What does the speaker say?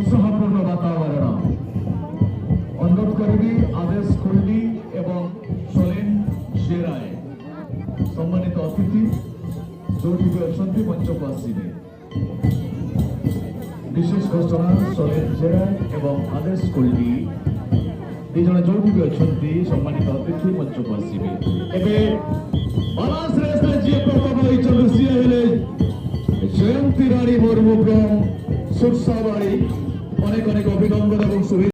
उत्साहपूर्ण वातावरण अनुरोध करी आदेश कोहली एवं सोलेन शेराय सम्मानित अतिथि जो अच्छा मंच को आसवे विशेष घोषणा सोलेन शेराय एवं आदेश कोहली दिज जो अच्छा सम्मानित अतिथि मंच को आसवे जयंती रानी मुर्मू फ्रॉम सुरसाबाड़ी अनेक अनेक अभिनंदन और शुभेच्छा।